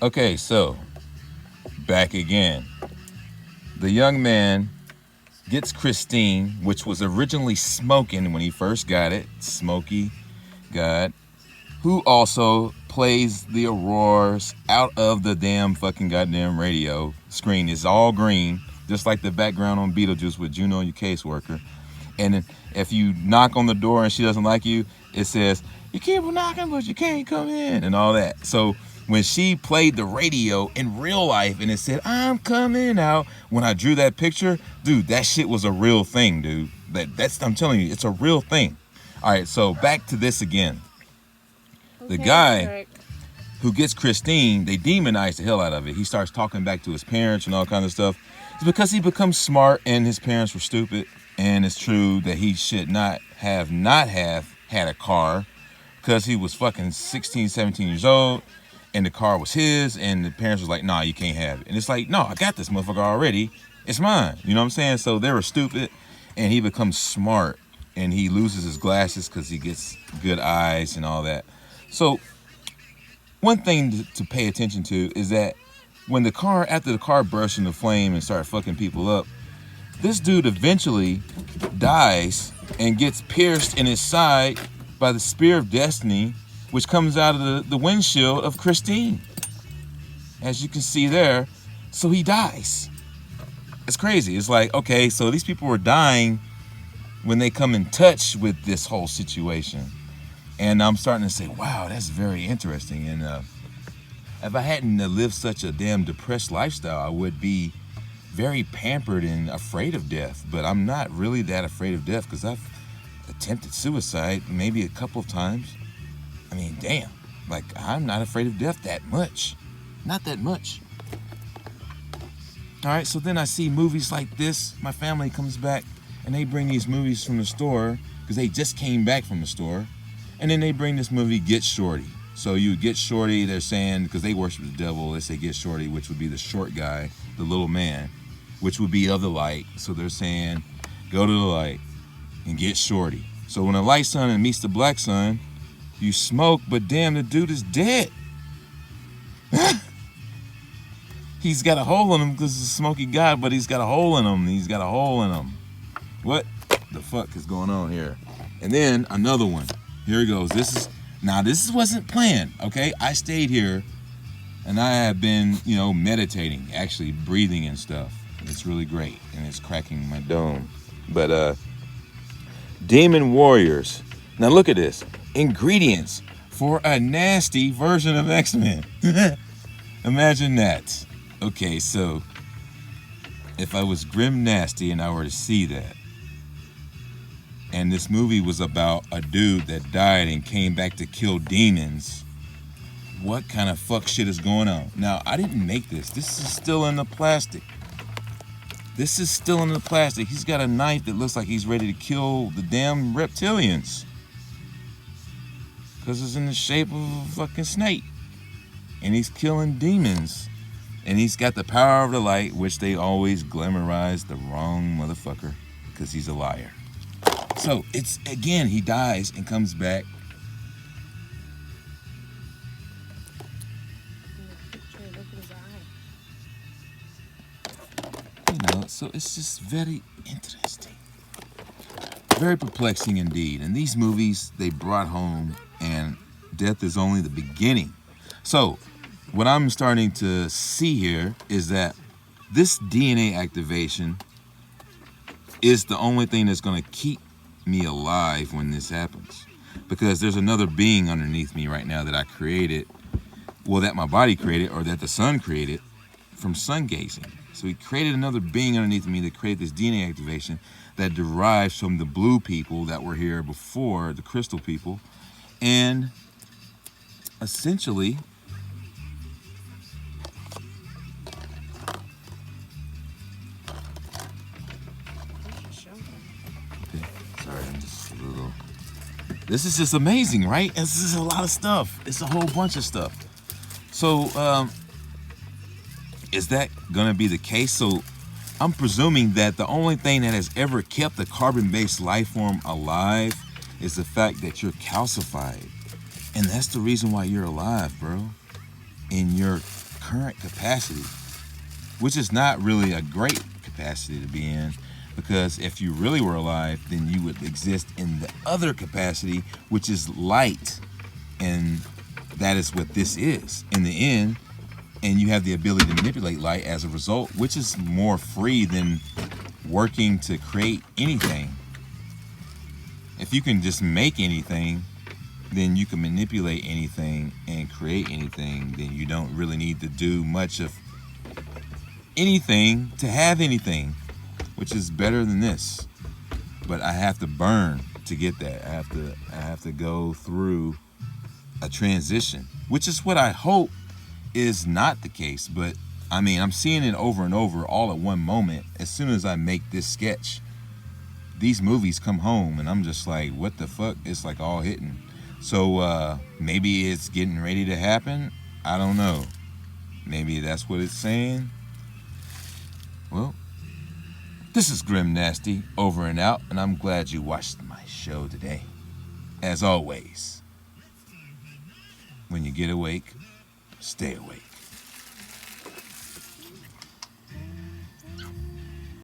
Okay, so back again. The young man gets Christine, which was originally smoking when he first got it. Smoky God. Who also plays the auroras out of the damn fucking goddamn radio screen. It's all green, just like the background on Beetlejuice with Juno, your caseworker. And if you knock on the door and she doesn't like you, it says, you keep knocking, but you can't come in, and all that. So when she played the radio in real life and it said, I'm coming out, when I drew that picture, dude, that shit was a real thing, dude. That's I'm telling you, it's a real thing. All right, so back to this again. The guy who gets Christine, they demonize the hell out of it. He starts talking back to his parents and all kinds of stuff. It's because he becomes smart and his parents were stupid. And it's true that he should not have had a car because he was fucking 16, 17 years old and the car was his and the parents was like, nah, you can't have it. And it's like, no, I got this motherfucker already. It's mine. You know what I'm saying? So they were stupid and he becomes smart and he loses his glasses because he gets good eyes and all that. So one thing to pay attention to is that when after the car burst into flame and started fucking people up, this dude eventually dies and gets pierced in his side by the spear of destiny, which comes out of the windshield of Christine. As you can see there, so he dies. It's crazy. It's like, okay, so these people were dying when they come in touch with this whole situation. And I'm starting to say, wow, that's very interesting. And if I hadn't lived such a damn depressed lifestyle, I would be very pampered and afraid of death. But I'm not really that afraid of death because I've attempted suicide maybe a couple of times. I mean, damn, like I'm not afraid of death that much. Not that much. All right, so then I see movies like this. My family comes back and they bring these movies from the store because they just came back from the store. And then they bring this movie Get Shorty. So you Get Shorty, they're saying, because they worship the devil, they say Get Shorty, which would be the short guy, the little man, which would be of the light. So they're saying, go to the light and get shorty. So when a light son meets the black son, you smoke, but damn, the dude is dead. He's got a hole in him because he's a smoky guy, but he's got a hole in him. He's got a hole in him. What the fuck is going on here? And then another one. Here it goes. This wasn't planned, okay? I stayed here and I have been, meditating, actually breathing and stuff. It's really great and it's cracking my dome. But Demon Warriors. Now look at this. Ingredients for a nasty version of X-Men. Imagine that. Okay, so if I was grim nasty and I were to see that, and this movie was about a dude that died and came back to kill demons, what kind of fuck shit is going on? Now, I didn't make this. This is still in the plastic. He's got a knife that looks like he's ready to kill the damn reptilians. Because it's in the shape of a fucking snake. And he's killing demons. And he's got the power of the light, which they always glamorize the wrong motherfucker. Because he's a liar. So, it's, again, he dies and comes back. So it's just very interesting. Very perplexing indeed. And these movies, they brought home, and death is only the beginning. So, what I'm starting to see here is that this DNA activation is the only thing that's going to keep me alive when this happens. Because there's another being underneath me right now that I created, well, that my body created, or that the sun created from sun gazing. So he created another being underneath me that created this DNA activation that derives from the blue people that were here before, the crystal people. And essentially, okay, sorry, I'm just a little, this is just amazing, right? This is a lot of stuff. It's a whole bunch of stuff. So, is that gonna be the case? So I'm presuming that the only thing that has ever kept a carbon-based life form alive is the fact that you're calcified. And that's the reason why you're alive, bro. In your current capacity, which is not really a great capacity to be in, because if you really were alive, then you would exist in the other capacity, which is light, and that is what this is in the end. And you have the ability to manipulate light as a result, which is more free than working to create anything. If you can just make anything, then you can manipulate anything and create anything. Then you don't really need to do much of anything to have anything, which is better than this. But I have to burn to get that. I have to go through a transition, which is what I hope is not the case. But I mean, I'm seeing it over and over all at one moment. As soon as I make this sketch, these movies come home and I'm just like, what the fuck? It's like all hitting. So maybe it's getting ready to happen. I don't know. Maybe that's what it's saying. Well, this is Grim Nasty, over and out, and I'm glad you watched my show today. As always, when you get awake, stay awake.